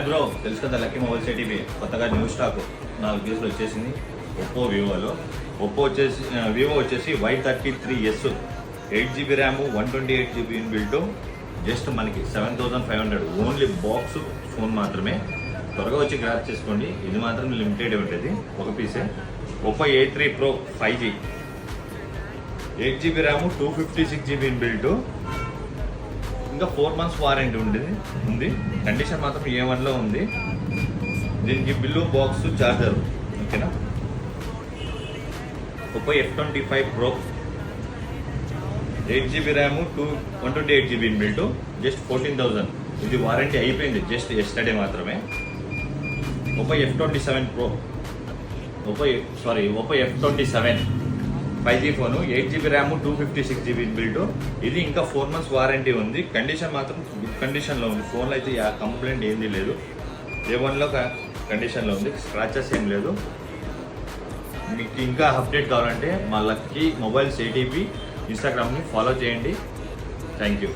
Bro, తెలుసు కదా lucky mobiles ATV కొత్తగా న్యూ స్టాక్ 4 పీసులు వచ్చేసింది. ఒప్పో వివోలో వివో వచ్చేసి Y33s 8GB RAM 128GB inbuilt. Just మనకి 7500 ఓన్లీ బాక్స్ ఫోన్ మాత్రమే. త్వరగా వచ్చి గ్రాప్ చేసుకోండి. ఇది మాత్రం లిమిటెడ్ ఉంటుంది, ఒక పీసే. Oppo A3 Pro 5G 8GB RAM 256GB inbuilt. ఇంకా 4 months వారంటీ ఉంది. కండిషన్ మాత్రం A1లో ఉంది. దీనికి బిల్లు, బాక్స్, చార్జర్. ఓకేనా. Oppo F25 Pro 8GB RAM 128GB inbuilt. Just 14,000. ఇది వారంటీ అయిపోయింది జస్ట్ ఎస్టర్డే మాత్రమే. Oppo F27 Pro Oppo F27 5G phone 8GB RAM 256GB inbuilt. ఇది ఇంకా 4 months వారంటీ ఉంది. కండిషన్ మాత్రం గుడ్ కండిషన్లో ఉంది. ఫోన్లో అయితే కంప్లైంట్ ఏంది లేదు. A1లో కండిషన్లో ఉంది, స్క్రాచెస్ ఏం లేదు. మీకు ఇంకా అప్డేట్ కావాలంటే మా లక్కీ మొబైల్స్ ఏటీవీ ఇన్స్టాగ్రామ్ని ఫాలో చేయండి. Thank you.